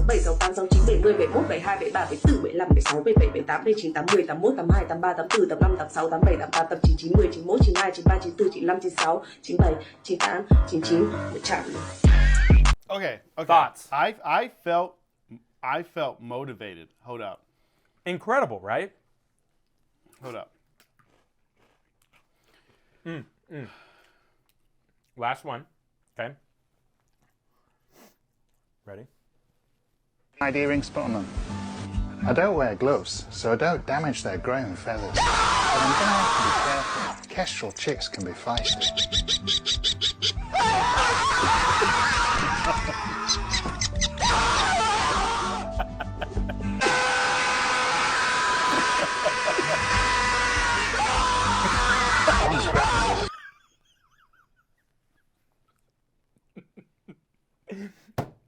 7 6 8 6 9 70 71 72 73 74 75 76 77 78 79 80 81 82 83 84 85 86 87 88 88 89 90 91 92 93 94 95 96 97 98 99 100 Okay. Thoughts? I felt motivated. Hold up. Incredible, right? Hold up. Last one. Okay. Ready? My earrings put on them. I don't wear gloves, so I don't damage their growing feathers. But I'm gonna have to be careful. Kestrel chicks can be feisty.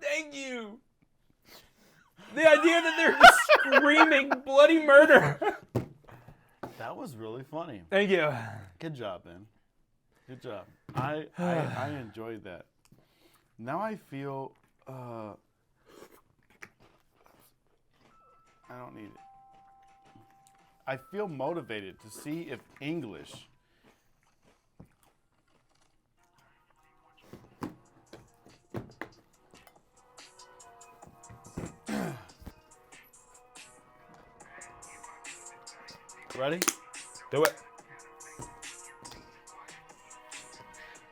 Thank you. The idea that they're just screaming bloody murder. That was really funny. Thank you. Good job, man. Good job. I enjoyed that. Now I feel I don't need it. I feel motivated to see if English Ready? Do it.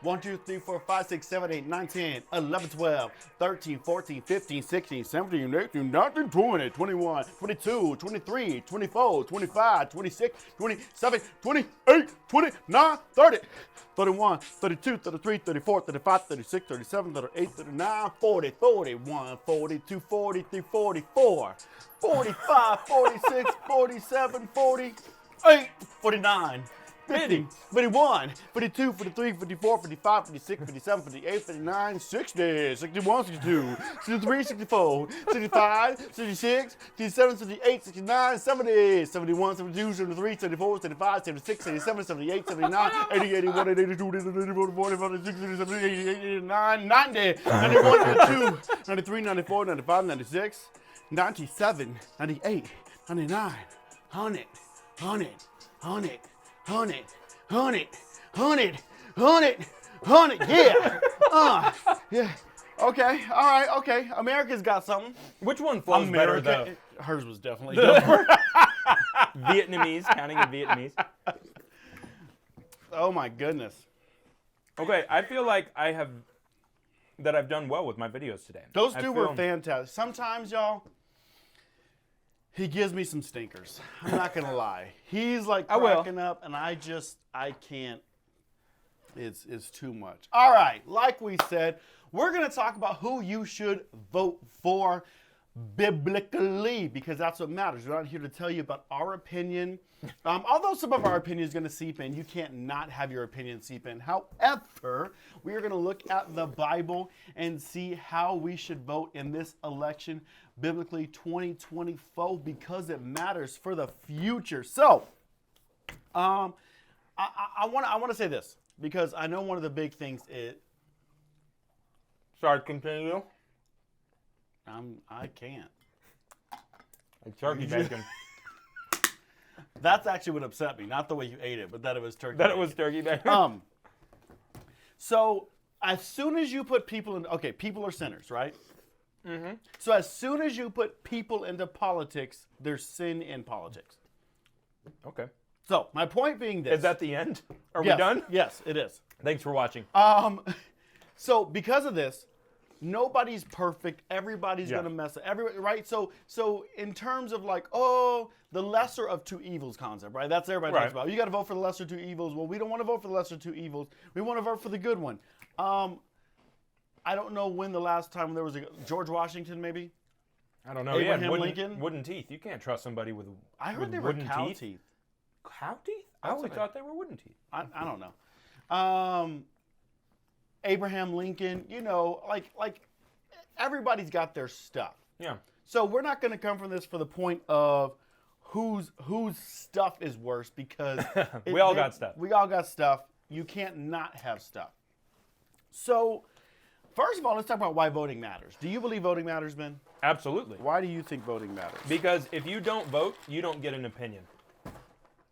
1, 2, 3, 4, 5, 6, 7, 8, 9, 10, 11, 12, 13, 14, 15, 16, 17, 18, 19, 20, 21, 22, 23, 24, 25, 26, 27, 28, 29, 30, 31, 32, 33, 34, 35, 36, 37, 38, 39, 40, 41, 42, 43, 44, 45, 46, 47, 48, 49, 50, 51, 52, 53, 54, 55, 56, 57, 58, 59, 60, 61, 62, 63, 64, 65, 66, 67, 68, 69, 70, 71, 72, 73, 74, 75, 76, 77, 78, 79, 80, 81, 82, 84, 45, 86, 87, 88, 89, 90, 91, 92, 93, 94, 95, 96, 97, 98, 99, 100, 100, 100, 100, 100, 100, 100, 100, yeah. Yeah. Okay, all right, okay. America's got something. Which one flows better, America, though? hers was definitely different. Vietnamese, counting in Vietnamese. Oh my goodness. Okay, I feel like I've done well with my videos today. Those I two were feel- fantastic. Sometimes, y'all, he gives me some stinkers. I'm not gonna lie. He's like I will. cracking up, and I can't. It's too much. All right, like we said, we're gonna talk about who you should vote for biblically, because that's what matters. We're not here to tell you about our opinion. Although some of our opinion is going to seep in, you can't not have your opinion seep in. However, we are going to look at the Bible and see how we should vote in this election biblically 2024, because it matters for the future. So, I want to say this, because I know one of the big things is Sorry, continue. I can't. Turkey bacon. That's actually what upset me, not the way you ate it, but that it was turkey. That it bacon. was turkey bacon. So as soon as you put people in, okay, people are sinners, right? Mm-hmm. So as soon as you put people into politics, there's sin in politics. Okay. So my point being this. Is that the end? Are Yes, we done? Yes, it is. Thanks for watching. So because of this, nobody's perfect. Everybody's Yeah. gonna mess up. Right? So in terms of like, oh, the lesser of two evils concept, right? That's what everybody talks Right. about. You got to vote for the lesser two evils. Well, we don't want to vote for the lesser two evils. We want to vote for the good one. I don't know when the last time there was a George Washington, maybe. I don't know. Abraham wooden, Lincoln? Wooden teeth. You can't trust somebody with I heard with they were wooden cow teeth. teeth. Cow teeth? I That's always what I- thought they were wooden teeth. I don't know. Abraham Lincoln. You know, like everybody's got their stuff. Yeah. So we're not going to come from this for the point of whose stuff is worse, because We all got stuff. We all got stuff. You can't not have stuff. So first of all, let's talk about why voting matters. Do you believe voting matters, Ben? Absolutely. Why do you think voting matters? Because if you don't vote, you don't get an opinion.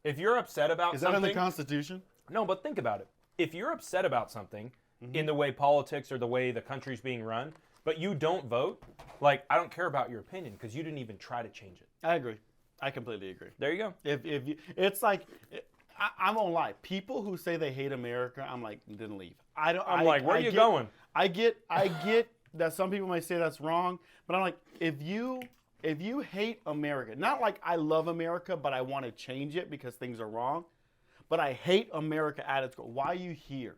If you're upset about Is that something, in the Constitution? no, but think about it. If you're upset about something Mm-hmm. in the way politics or the way the country's being run, but you don't vote, like, I don't care about your opinion because you didn't even try to change it. I agree. I completely agree. There you go. If you, it's like, I won't lie. People who say they hate America, I'm like, then leave. I'm like, where are you going? I get that some people might say that's wrong, but I'm like, if you hate America, not like I love America, but I want to change it because things are wrong, but I hate America at its core. Why are you here?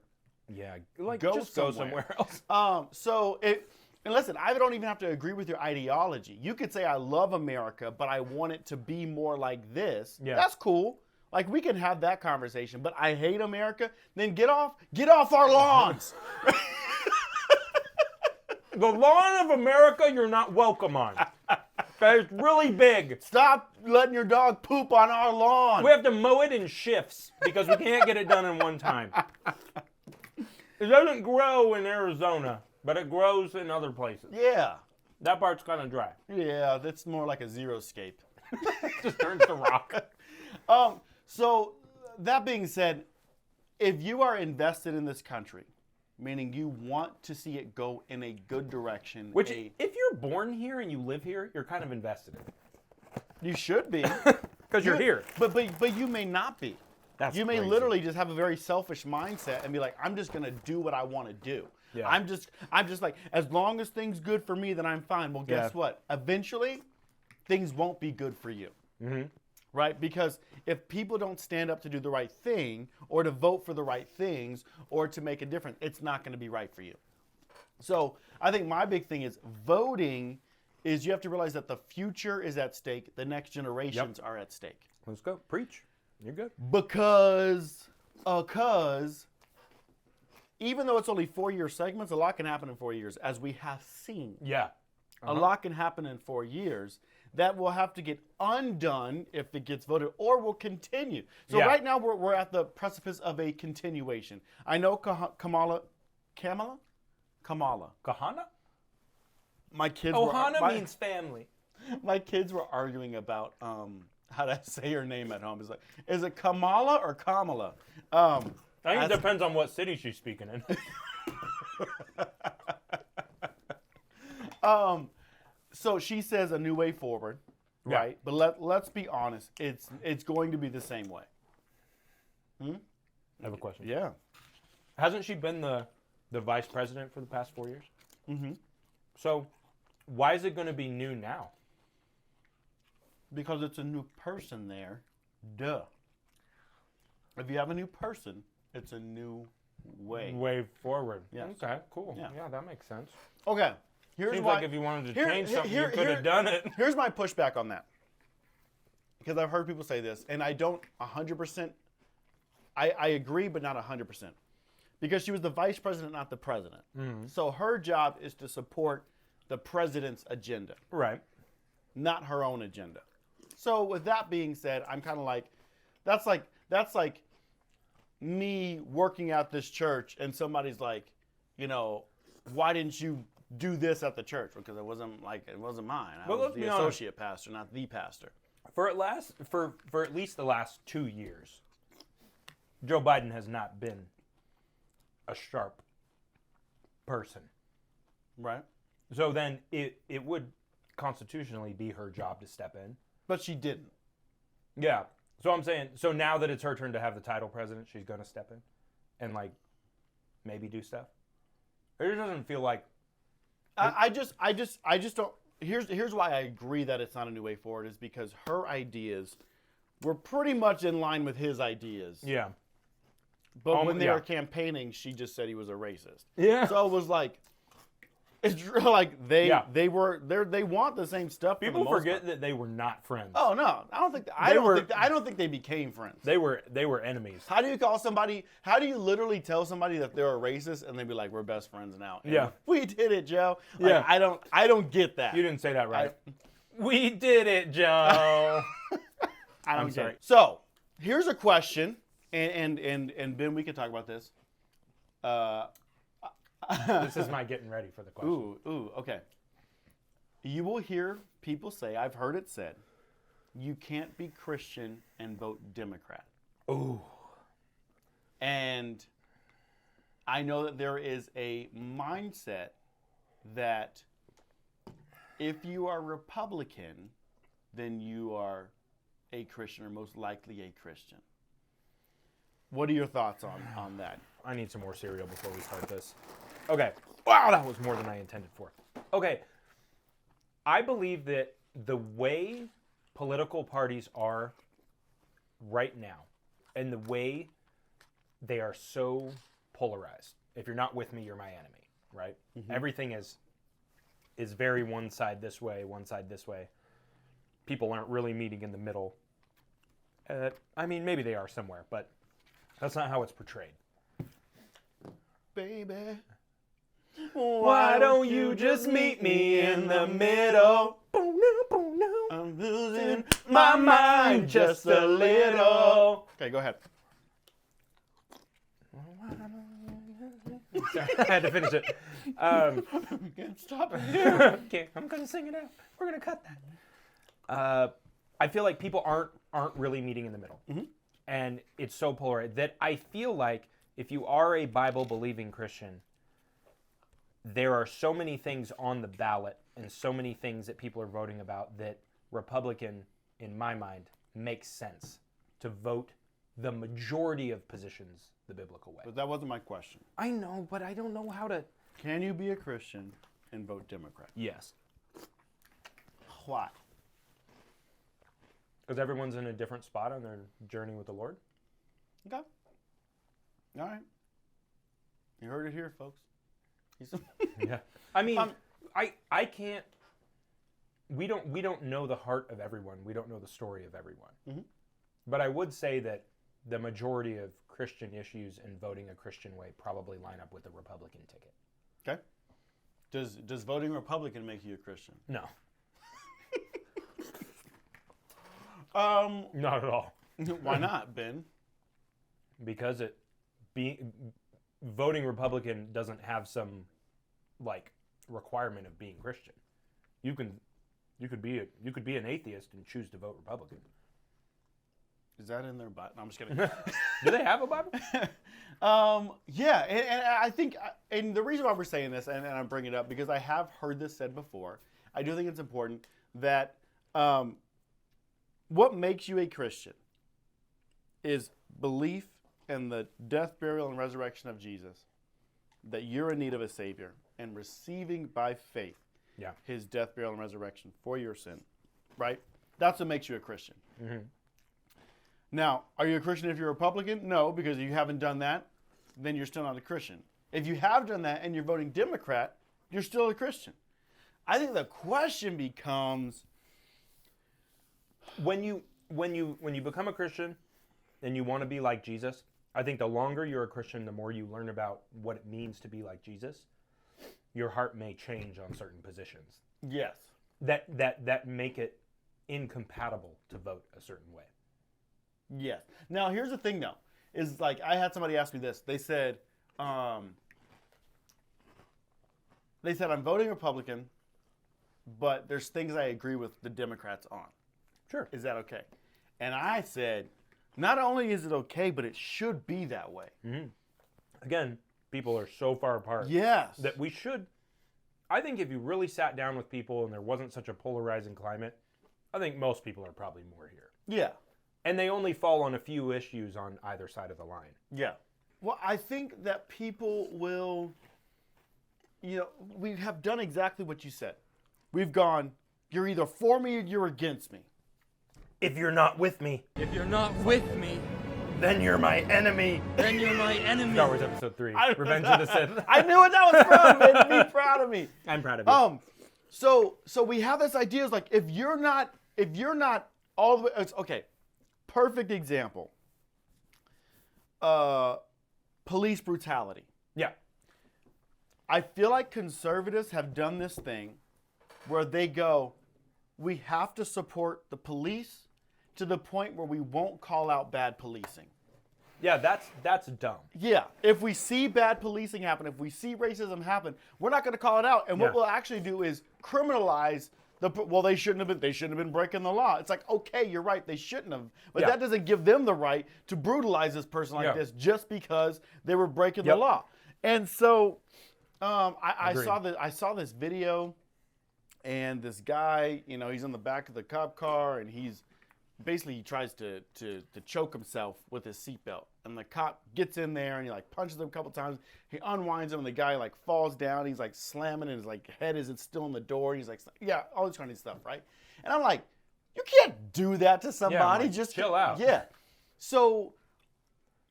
Yeah, like, Go just go somewhere. somewhere else. And listen, I don't even have to agree with your ideology. You could say I love America, but I want it to be more like this. Yeah. That's cool. Like, we can have that conversation. But I hate America. Then get off our lawns. The lawn of America, you're not welcome on. Okay, it's really big. Stop letting your dog poop on our lawn. We have to mow it in shifts because we can't get it done in one time. It doesn't grow in Arizona, but it grows in other places. Yeah. That part's kind of dry. Yeah, that's more like a xeriscape. Just turns to rock. So that being said, if you are invested in this country, meaning you want to see it go in a good direction, Which, if you're born here and you live here, you're kind of invested in it. you should be. Because you're here. But you may not be. That's you may crazy. literally just have a very selfish mindset and be like, I'm just gonna do what I want to do. Yeah. I'm just like, as long as things good for me, then I'm fine. Well, guess Yeah. what? Eventually, things won't be good for you. Mm-hmm. Right? Because if people don't stand up to do the right thing, or to vote for the right things, or to make a difference, it's not going to be right for you. So I think my big thing is voting is you have to realize that the future is at stake. The next generations are at stake. Let's go. Preach. You're good. Because even though it's only 4-year segments, a lot can happen in 4 years, as we have seen. Yeah. A lot can happen in 4 years that will have to get undone if it gets voted, or will continue. So Yeah. right now we're at the precipice of a continuation. I know Kamala. Kahana? My kids. Ohana were, means family. my kids were arguing about how to say her name at home. It's like, is it Kamala or Kamala? I think it depends on what city she's speaking in. So she says a new way forward, Yeah. right? But let's be honest. It's going to be the same way. I have a question. Yeah. Hasn't she been the vice president for the past 4 years? Mm-hmm. So why is it going to be new now? Because it's a new person there. Duh. If you have a new person, it's a new way. Way forward. Yes. Okay, cool. Yeah. Yeah, that makes sense. Okay. Here's Seems why. like if you wanted to here- change here- something, here- you could here- have done it. Here's my pushback on that. Because I've heard people say this, and I don't 100%. I agree, but not 100%. Because she was the vice president, not the president. So her job is to support the president's agenda, Right. not her own agenda. So with that being said, I'm kind of like, that's like me working at this church, and somebody's like, why didn't you do this at the church? Because it wasn't mine. I But was let's the be honest. associate pastor, not the pastor. For at least the last 2 years, Joe Biden has not been a sharp person. Right? So then it would constitutionally be her job to step in. But she didn't. Yeah. So I'm saying, so now that it's her turn to have the title president, she's going to step in and maybe do stuff. It just doesn't feel like. I just don't. Here's why I agree that it's not a new way forward, is because her ideas were pretty much in line with his ideas. Yeah. But when they yeah. were campaigning, she just said he was a racist. Yeah. So it was like, it's like they Yeah. they want the same stuff. for the People most forget part. that they were not friends. Oh no, I don't think they became friends. They were enemies. How do you call somebody? How do you literally tell somebody that they're a racist and they be like, "We're best friends now"? And Yeah. we did it, Joe. Like, Yeah. I don't get that. You didn't say that right. We did it, Joe. I don't I'm get sorry. it. So here's a question, and Ben, we can talk about this. This is my getting ready for the question. Ooh, okay. You will hear people say, I've heard it said, you can't be Christian and vote Democrat. Ooh. And I know that there is a mindset that if you are Republican, then you are a Christian, or most likely a Christian. What are your thoughts on that? I need some more cereal before we start this. Okay. Wow, that was more than I intended for. Okay. I believe that the way political parties are right now, and the way they are so polarized, if you're not with me, you're my enemy, right? Everything is very one side this way, one side this way. People aren't really meeting in the middle. I mean, maybe they are somewhere, but that's not how it's portrayed. Baby, Why don't you just meet me in the middle? I'm losing My mind just a little. Okay, go ahead. I had to finish it. Can't stop it. Okay, I'm gonna sing it out. We're gonna cut that. I feel like people aren't really meeting in the middle, and it's so polarized that I feel like if you are a Bible believing Christian, there are so many things on the ballot and so many things that people are voting about that Republican, in my mind, makes sense to vote the majority of positions the biblical way. But that wasn't my question. I know, but I don't know how to. Can you be a Christian and vote Democrat? Yes. Why? Because everyone's in a different spot on their journey with the Lord. Okay. All right. You heard it here, folks. Yeah. I mean, I can't. We don't know the heart of everyone. We don't know the story of everyone. Mhm. But I would say that the majority of Christian issues and voting a Christian way probably line up with the Republican ticket. Okay. Does voting Republican make you a Christian? No, Um, not at all. why not, Ben? Because voting Republican doesn't have some like requirement of being Christian. You could be an atheist and choose to vote Republican. Is that in their Bible? No, I'm just kidding. Do they have a Bible? Yeah, and I think, and the reason why we're saying this, and I'm bringing it up, because I have heard this said before, I do think it's important that what makes you a Christian is belief in the death, burial, and resurrection of Jesus, that you're in need of a Savior, and receiving by faith Yeah. his death, burial, and resurrection for your sin, right? That's what makes you a Christian. Mm-hmm. Now, are you a Christian if you're a Republican? No, because if you haven't done that, then you're still not a Christian. If you have done that and you're voting Democrat, you're still a Christian. I think the question becomes, When you become a Christian and you want to be like Jesus, I think the longer you're a Christian, the more you learn about what it means to be like Jesus. Your heart may change on certain positions yes. that make it incompatible to vote a certain way. Yes. Now, here's the thing, though, is like I had somebody ask me this. They said, I'm voting Republican, but there's things I agree with the Democrats on. Sure. Is that okay? And I said, not only is it okay, but it should be that way. Again, people are so far apart Yes. that we should. I think if you really sat down with people and there wasn't such a polarizing climate, I think most people are probably more here. Yeah. And they only fall on a few issues on either side of the line. Yeah. Well, I think that people will, we have done exactly what you said. We've gone, you're either for me or you're against me. If you're not with me, If you're not with me, then you're my enemy. then you're my enemy. Star Wars Episode 3, Revenge of the Sith. I knew what that was from, man. Be proud of me. I'm proud of you. So we have this idea is like, if you're not all the way, it's okay. Perfect example. Police brutality. Yeah. I feel like conservatives have done this thing where they go, we have to support the police to the point where we won't call out bad policing. Yeah, that's dumb. Yeah, if we see bad policing happen, if we see racism happen, we're not going to call it out. And what Yeah. we'll actually do is criminalize they shouldn't have been breaking the law. It's like, okay, you're right, they shouldn't have. But Yeah. that doesn't give them the right to brutalize this person like Yeah. this just because they were breaking the Yep. law. And so I Agreed. saw this video, and this guy, he's on the back of the cop car, and he tries to choke himself with his seatbelt, and the cop gets in there and he like punches him a couple times. He unwinds him, and the guy like falls down. He's like slamming, and his like head isn't still in the door. He's like, yeah, all this kind of stuff, right? And I'm like, you can't do that to somebody. like, Just chill out. Yeah. So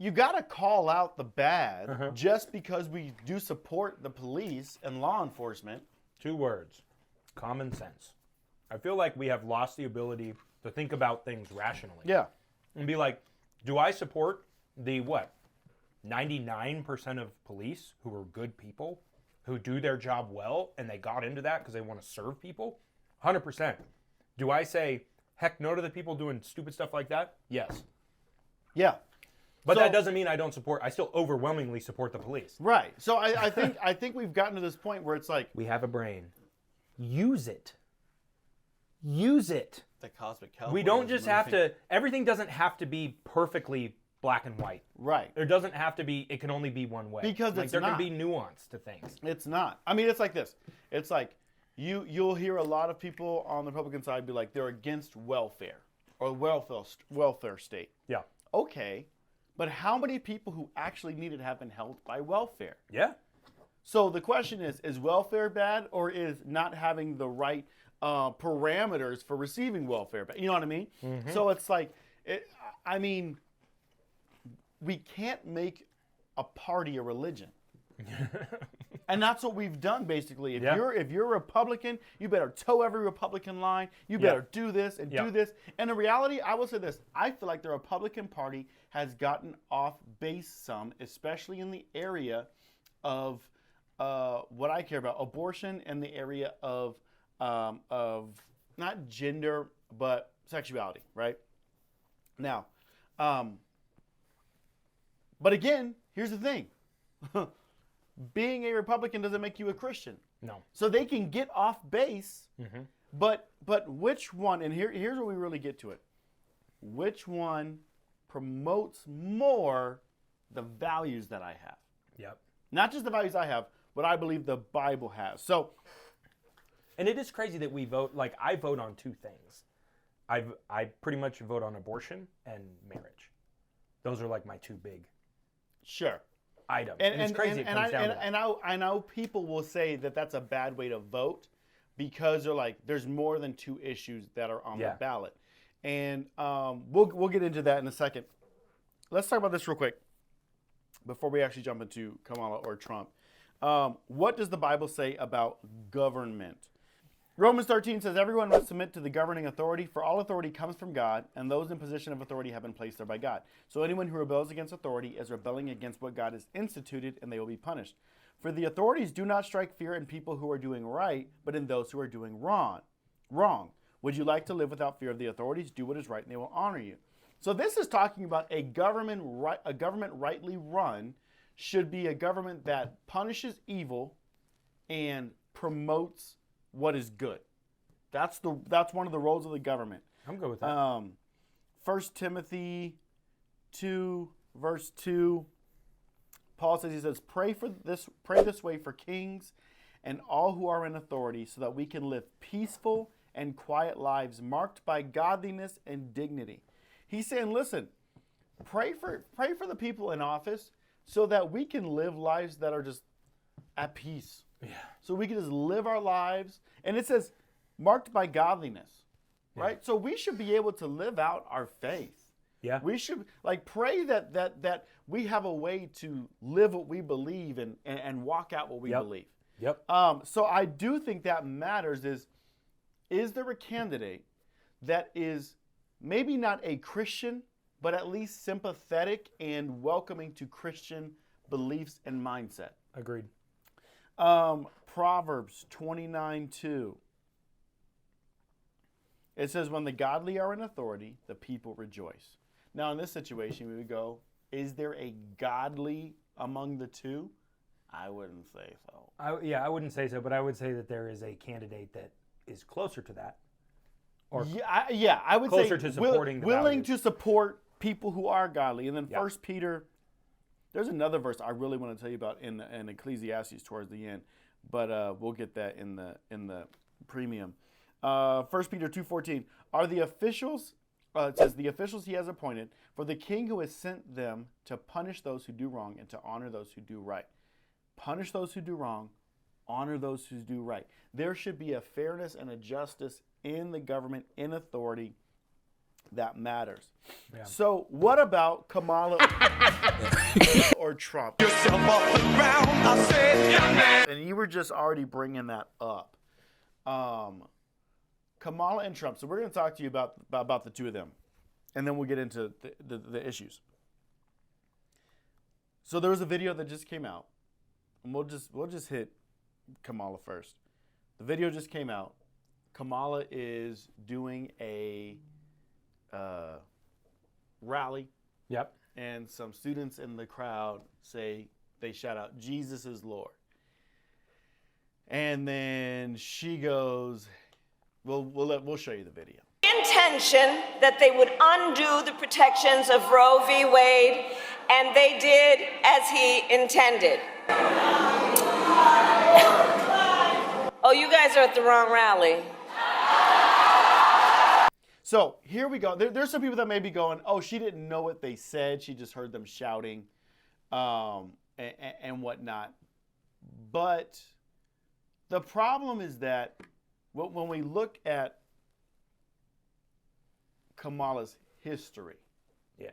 you got to call out the bad just because we do support the police and law enforcement. 2 words: common sense. I feel like we have lost the ability to think about things rationally. Yeah. And be like, do I support the 99% of police who are good people, who do their job well, and they got into that because they want to serve people? 100%. Do I say, heck no to the people doing stupid stuff like that? Yes. Yeah. But So- that doesn't mean I still overwhelmingly support the police. Right. So I think we've gotten to this point where it's like, We have a brain. Use it. Use it. the cosmic Cowboy. We don't just have to, everything doesn't have to be perfectly black and white. Right. There doesn't have to be, it can only be one way. Because like, it's there not. can be nuance to things. It's not. I mean, it's like this. It's like you'll hear a lot of people on the Republican side be like, they're against welfare or welfare state. Yeah. Okay. but how many people who actually need it have been helped by welfare? Yeah. So the question is welfare bad, or is not having the right parameters for receiving welfare bad? You know what I mean? So it's like, we can't make a party a religion. And that's what we've done, basically. If you're a Republican, you better toe every Republican line. You better do this and do this. And in reality, I will say this. I feel like the Republican Party has gotten off base some, especially in the area of what I care about, abortion, and the area of not gender, but sexuality, right? Now, but again, here's the thing. Being a Republican doesn't make you a Christian. No. So they can get off base, but which one, and here's where we really get to it. Which one promotes more the values that I have? Yep. Not just the values I have, but I believe the Bible has. So, and it is crazy that we vote, like I vote on two things. I pretty much vote on abortion and marriage. Those are like my two big sure. items. And it's crazy it comes down to that. I know people will say that that's a bad way to vote because they're like, there's more than two issues that are on the ballot. And we'll get into that in a second. Let's talk about this real quick before we actually jump into Kamala or Trump. What does the Bible say about government? Romans 13 says, everyone must submit to the governing authority, for all authority comes from God, and those in position of authority have been placed there by God. So anyone who rebels against authority is rebelling against what God has instituted, and they will be punished. For the authorities do not strike fear in people who are doing right, but in those who are doing wrong. Would you like to live without fear of the authorities? Do what is right, and they will honor you. So this is talking about a government rightly run should be a government that punishes evil and promotes what is good. That's one of the roles of the government. I'm good with that. 1 Timothy 2, verse 2, Paul says, pray this way for kings and all who are in authority, so that we can live peaceful and quiet lives marked by godliness and dignity. He's saying, listen, pray for the people in office so that we can live lives that are just at peace. Yeah. So we can just live our lives. And it says, marked by godliness, right? So we should be able to live out our faith. Yeah. We should pray that we have a way to live what we believe and walk out what we believe. Yep. So I do think that matters is there a candidate that is maybe not a Christian, but at least sympathetic and welcoming to Christian beliefs and mindset? Agreed. Proverbs 29:2. It says, when the godly are in authority, the people rejoice. Now, in this situation, we would go, is there a godly among the two? I wouldn't say so. I wouldn't say so, but I would say that there is a candidate that is closer to that. Or I would closer say to supporting the willing values. to support people who are godly. And then 1 Peter, there's another verse I really want to tell you about in Ecclesiastes towards the end, but we'll get that in the premium. 1 Peter 2:14 are the officials. It says the officials he has appointed for the king who has sent them to punish those who do wrong and to honor those who do right. Punish those who do wrong, honor those who do right. There should be a fairness and a justice in the government, in authority, that matters. Yeah. So what about Kamala or Trump? And you were just already bringing that up. Kamala and Trump. So we're going to talk to you about the two of them, and then we'll get into the issues. So there was a video that just came out, and we'll just hit Kamala first. The video just came out. Kamala is doing a rally. Yep. And some students in the crowd they shout out, Jesus is Lord. And then she goes, we'll show you the video. Intention that they would undo the protections of Roe v. Wade, and they did as he intended. Oh, you guys are at the wrong rally. So here we go. There's some people that may be going, oh, she didn't know what they said. She just heard them shouting and whatnot. But the problem is that when we look at Kamala's history, Yeah.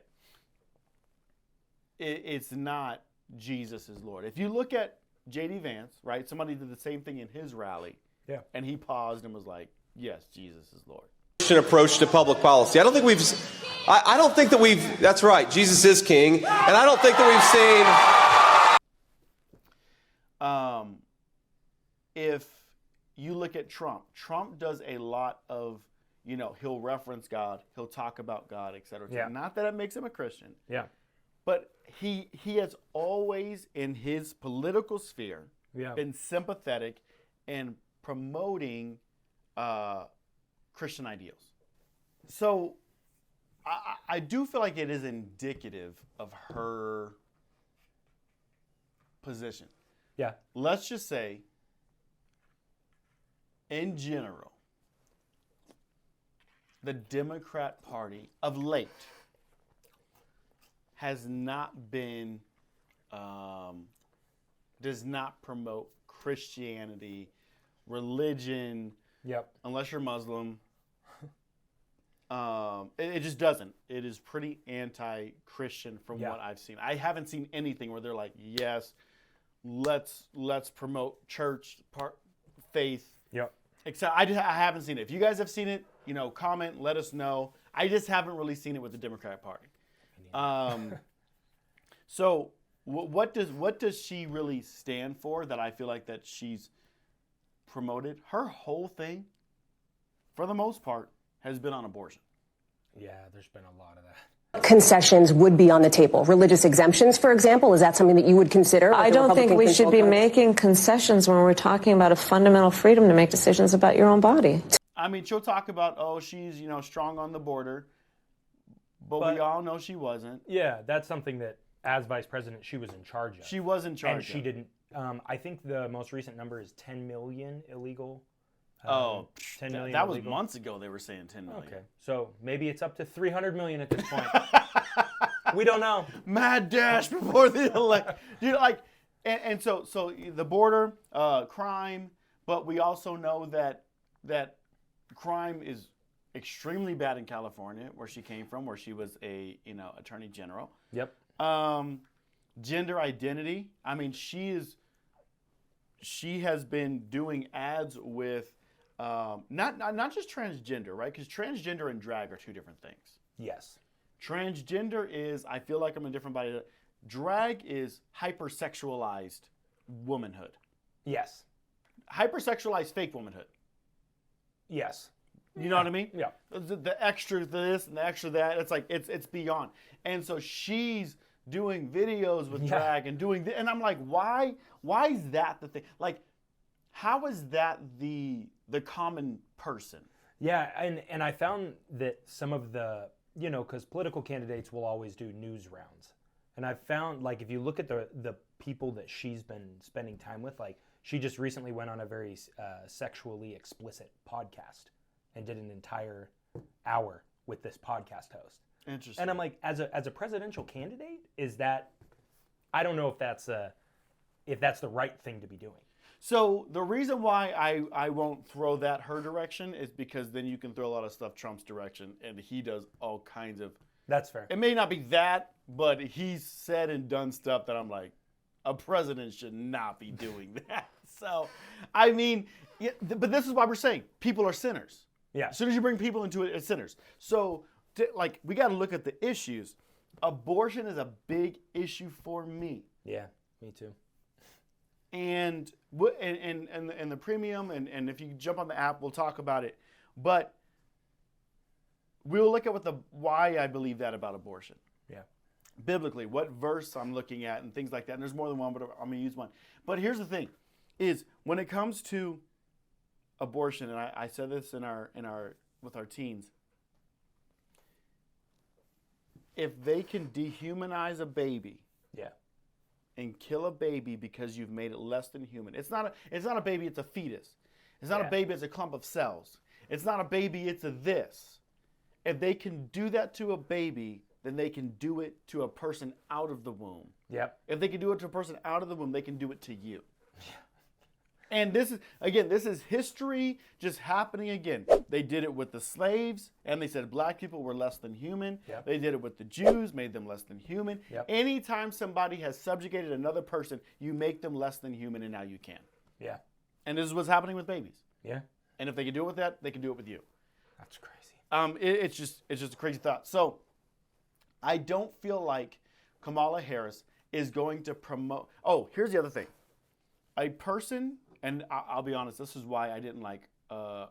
it's not Jesus is Lord. If you look at J.D. Vance, right, somebody did the same thing in his rally, Yeah. and he paused and was like, yes, Jesus is Lord. Approach to public policy. I don't think that's right. Jesus is king, and I don't think that we've seen. If you look at Trump does a lot of, he'll reference God, he'll talk about God, et cetera. Yeah. Not that it makes him a Christian, Yeah. but he has always in his political sphere Yeah. been sympathetic and promoting Christian ideals. So I do feel like it is indicative of her position. Yeah. Let's just say, in general, the Democrat Party of late has not been, does not promote Christianity, religion, Yep. unless you're Muslim. It just doesn't. It is pretty anti-Christian from Yeah. what I've seen. I haven't seen anything where they're like, yes, let's promote church, faith. Yep. Except I haven't seen it. If you guys have seen it, comment, let us know. I just haven't really seen it with the Democratic Party. So what does she really stand for that I feel like that she's promoted? Her whole thing, for the most part, has been on abortion. Yeah, there's been a lot of that. Concessions would be on the table. Religious exemptions, for example, is that something that you would consider? I don't think we should be making concessions when we're talking about a fundamental freedom to make decisions about your own body. I mean, she'll talk about, oh, she's, strong on the border, but we all know she wasn't. Yeah, that's something that, as vice president, she was in charge of. She was in charge and she of. didn't. I think the most recent number is 10 million illegal. 10 million. That was illegal. months ago. They were saying 10 million. Okay, so maybe it's up to 300 million at this point. We don't know. Mad dash before the election. And so the border, crime, but we also know that crime is extremely bad in California, where she came from, where she was a attorney general. Yep. Gender identity. I mean, she has been doing ads with not just transgender, right? Because transgender and drag are two different things. Yes. Transgender is, I feel like I'm a different body. Drag is hypersexualized womanhood. Yes. Hypersexualized fake womanhood. Yes. You know what I mean? Yeah. The extra this and the extra that. It's like it's beyond. And so she's doing videos with drag and doing and I'm like, why is that the thing? Like, how is that the common person? Yeah, and I found that some of the, because political candidates will always do news rounds. And I found, like, if you look at the people that she's been spending time with, like, she just recently went on a very sexually explicit podcast and did an entire hour with this podcast host. Interesting. And I'm like, as a presidential candidate, is that, I don't know if that's the right thing to be doing. So the reason why I won't throw that her direction is because then you can throw a lot of stuff Trump's direction, and he does all kinds of. That's fair. It may not be that, but he's said and done stuff that I'm like, a president should not be doing that. So, I mean, but this is why we're saying people are sinners. Yeah. As soon as you bring people into it, it's sinners. So, we got to look at the issues. Abortion is a big issue for me. Yeah, me too. And the premium, and if you jump on the app, we'll talk about it. But we'll look at why I believe that about abortion. Yeah. Biblically, what verse I'm looking at and things like that. And there's more than one, but I'm going to use one. But here's the thing, is when it comes to abortion, and I said this with our teens, if they can dehumanize a baby, Yeah. and kill a baby because you've made it less than human. It's not a baby, it's a fetus. It's not a baby, it's a clump of cells. It's not a baby, it's a this. if they can do that to a baby, then they can do it to a person out of the womb. Yep. If they can do it to a person out of the womb, they can do it to you. And this is history just happening again. They did it with the slaves, and they said black people were less than human. Yep. They did it with the Jews, made them less than human. Yep. Anytime somebody has subjugated another person, you make them less than human, and now you can. Yeah. And this is what's happening with babies. Yeah. And if they can do it with that, they can do it with you. That's crazy. It's just a crazy thought. So I don't feel like Kamala Harris is going to promote. Oh, here's the other thing. A person, and I'll be honest, this is why I didn't like RFK,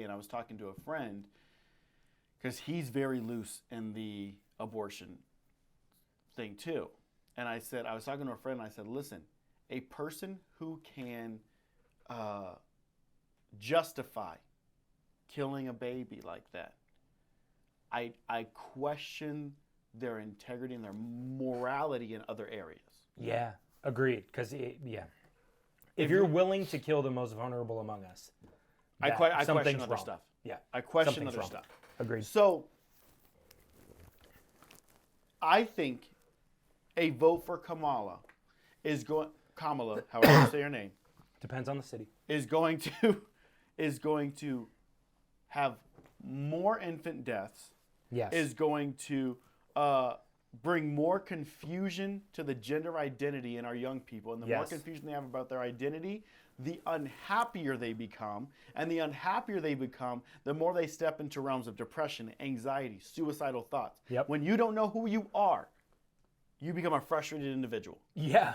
and I was talking to a friend because he's very loose in the abortion thing too. And I was talking to a friend, and I said, listen, a person who can justify killing a baby like that, I question their integrity and their morality in other areas. Yeah, agreed. Because if you're willing to kill the most vulnerable among us, I question something's other wrong. stuff. Yeah, I question something's other wrong. stuff. Agreed. So I think a vote for Kamala, however you say her name, Depends on the city. is going to have more infant deaths. Yes. Is going to bring more confusion to the gender identity in our young people. And the more Yes. confusion they have about their identity, the unhappier they become. And the unhappier they become, the more they step into realms of depression, anxiety, suicidal thoughts. Yep. When you don't know who you are, you become a frustrated individual, Yeah.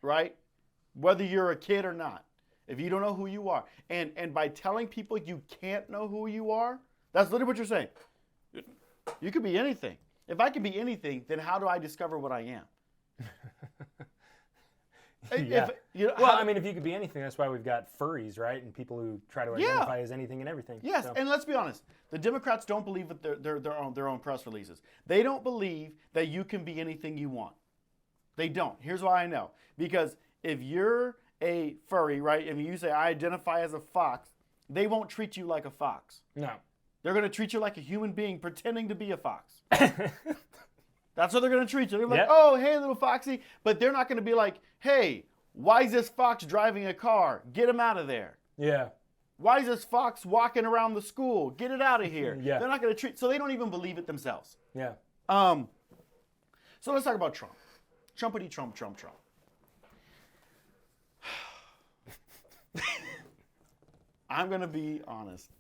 right? Whether you're a kid or not. If you don't know who you are. And by telling people you can't know who you are, that's literally what you're saying. You could be anything. If I can be anything, then how do I discover what I am? Yeah. Well, if you could be anything, that's why we've got furries, right? And people who try to Yeah. identify as anything and everything. yes, So- and let's be honest. The Democrats don't believe with their own press releases. They don't believe that you can be anything you want. They don't. Here's why I know. Because if you're a furry, right, and you say, I identify as a fox, they won't treat you like a fox. No. They're going to treat you like a human being pretending to be a fox. That's what they're going to treat you. They're like, Yep. oh, hey, little foxy. But they're not going to be like, hey, why is this fox driving a car? Get him out of there. Yeah. Why is this fox walking around the school? Get it out of here. Yeah. They're not going to treat, so they don't even believe it themselves. Yeah. So let's talk about Trump. Trumpity Trump, Trump, Trump. I'm going to be honest.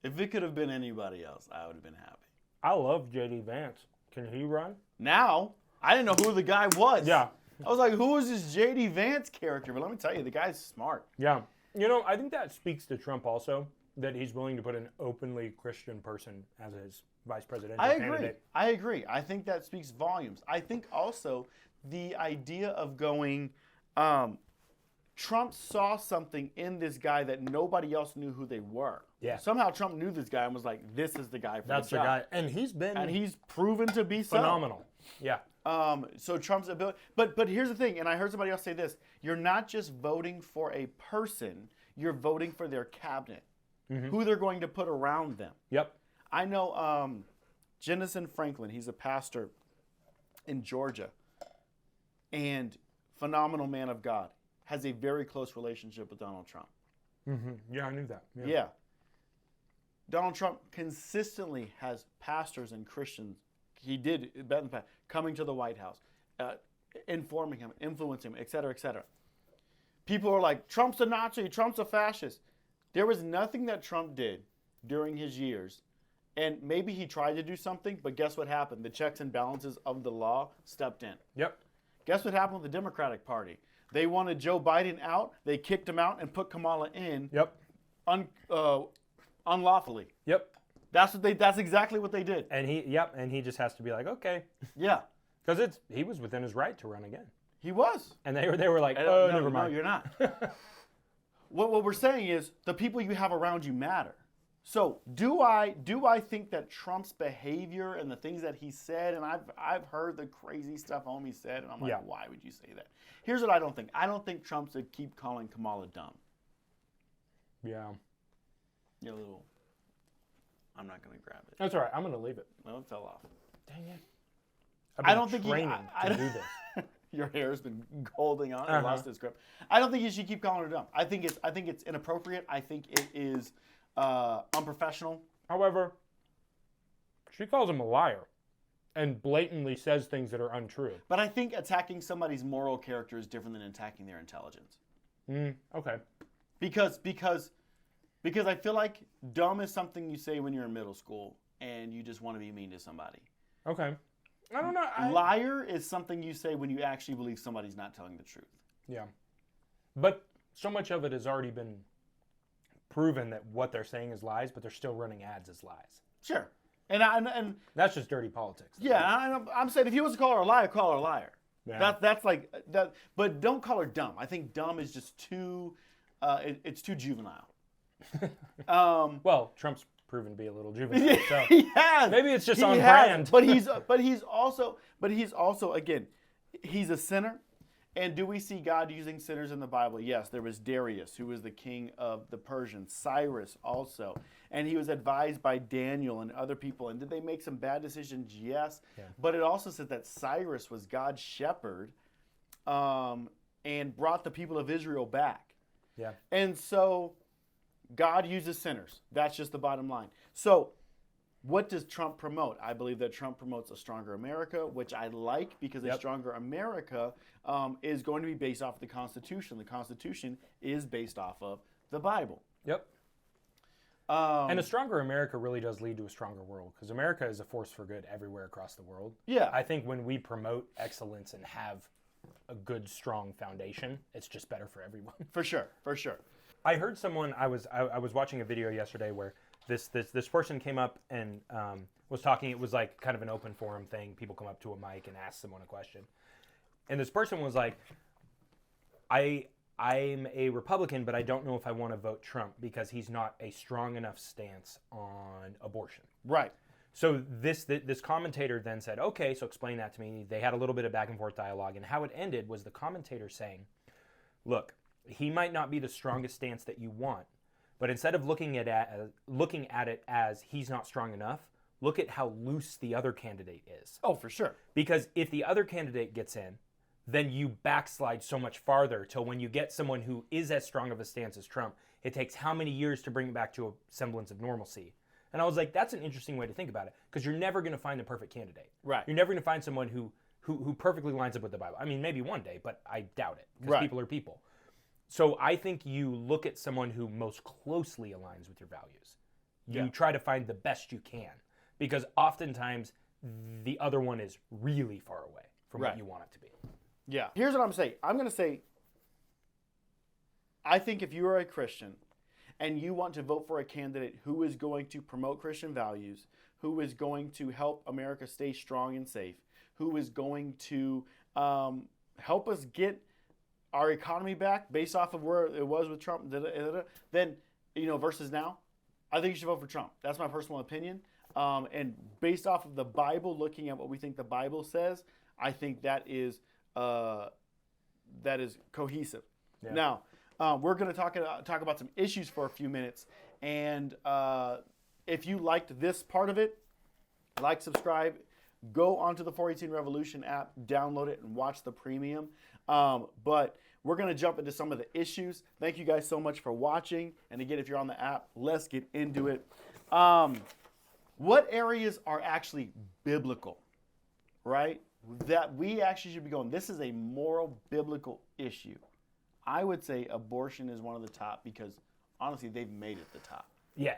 If it could have been anybody else, I would have been happy. I love J.D. Vance. Can he run? Now, I didn't know who the guy was. Yeah. I was like, who is this J.D. Vance character? But let me tell you, the guy's smart. Yeah. I think that speaks to Trump also, that he's willing to put an openly Christian person as his vice presidential candidate. I agree. I think that speaks volumes. I think also the idea of going, Trump saw something in this guy that nobody else knew who they were. Yeah. Somehow Trump knew this guy and was like, this is the guy for That's the the job. guy. And he's been And he's proven to be so. phenomenal. Yeah. So Trump's ability, but here's the thing, and I heard somebody else say this: you're not just voting for a person, you're voting for their cabinet, who they're going to put around them. Yep. I know Jennison Franklin. He's a pastor in Georgia, and phenomenal man of God. Has a very close relationship with Donald Trump. Yeah, I knew that. Yeah. Donald Trump consistently has pastors and Christians, he did in the past, coming to the White House, informing him, influencing him, et cetera, et cetera. People are like, Trump's a Nazi, Trump's a fascist. There was nothing that Trump did during his years, and maybe he tried to do something, but guess what happened? The checks and balances of the law stepped in. Yep. Guess what happened with the Democratic Party? They wanted Joe Biden out, they kicked him out and put Kamala in. Yep. Unlawfully. Yep. That's exactly what they did. And he just has to be like, okay, Yeah, because he was within his right to run again. he was. And they were like, No, never mind. No, you're not. What we're saying is the people you have around you matter. So do I think that Trump's behavior and the things that he said, and I've heard the crazy stuff homie said, and I'm like, Yeah. why would you say that? Here's what I don't think. I don't think Trump should keep calling Kamala dumb. Yeah. You little I'm not going to grab it. That's all right. I'm going to leave it. No, it fell off. Dang it. I don't think training I to do this. Your hair's been holding on. It Uh-huh. lost its grip. I don't think you should keep calling her dumb. I think it's inappropriate. I think it is unprofessional. However, she calls him a liar and blatantly says things that are untrue. But I think attacking somebody's moral character is different than attacking their intelligence. Okay. Because I feel like dumb is something you say when you're in middle school and you just want to be mean to somebody. Okay. I don't know. Liar is something you say when you actually believe somebody's not telling the truth. Yeah. But so much of it has already been proven that what they're saying is lies, but they're still running ads as lies. Sure. And That's just dirty politics. yeah, I'm saying if he wants to call her a liar, call her a liar. Yeah. That's like that. But don't call her dumb. I think dumb is just too. It's too juvenile. Well, Trump's proven to be a little juvenile. So He has. maybe it's just He on has. brand. But he's also again, he's a sinner. And do we see God using sinners in the Bible? Yes, there was Darius, who was the king of the Persians, Cyrus also. And he was advised by Daniel and other people. And did they make some bad decisions? Yes. Yeah. But it also said that Cyrus was God's shepherd and brought the people of Israel back. Yeah. And so God uses sinners. That's just the bottom line. So what does Trump promote? I believe that Trump promotes a stronger America, which I like because a stronger America is going to be based off of the Constitution. The Constitution is based off of the Bible. Yep. And a stronger America really does lead to a stronger world because America is a force for good everywhere across the world. Yeah. I think when we promote excellence and have a good, strong foundation, it's just better for everyone. For sure. For sure. I heard someone. I was watching a video yesterday where this person came up and was talking. It was like kind of an open forum thing. People come up to a mic and ask someone a question, and this person was like, I'm a Republican, but I don't know if I want to vote Trump because he's not a strong enough stance on abortion. Right. So this commentator then said, okay, so explain that to me. They had a little bit of back and forth dialogue, and how it ended was the commentator saying, look, he might not be the strongest stance that you want, but instead of looking at it as he's not strong enough, look at how loose the other candidate is. Oh, for sure. Because if the other candidate gets in, then you backslide so much farther till when you get someone who is as strong of a stance as Trump, it takes how many years to bring it back to a semblance of normalcy? And I was like, that's an interesting way to think about it, because you're never going to find the perfect candidate. Right. You're never going to find someone who perfectly lines up with the Bible. I mean, maybe one day, but I doubt it, because people are people. So I think you look at someone who most closely aligns with your values. You try to find the best you can, because oftentimes the other one is really far away from what you want it to be. Yeah. Here's what I'm saying. I'm going to say, I think if you are a Christian and you want to vote for a candidate who is going to promote Christian values, who is going to help America stay strong and safe, who is going to help us get our economy back based off of where it was with Trump, then, versus now, I think you should vote for Trump. That's my personal opinion. And based off of the Bible, looking at what we think the Bible says, I think that is cohesive. Yeah. Now, we're going to talk about some issues for a few minutes. And if you liked this part of it, like, subscribe, go onto the 418 Revolution app, download it, and watch the premium. But we're going to jump into some of the issues. Thank you guys so much for watching. And again, if you're on the app, let's get into it. What areas are actually biblical, right? That we actually should be going, this is a moral, biblical issue. I would say abortion is one of the top because, honestly, they've made it the top. Yeah.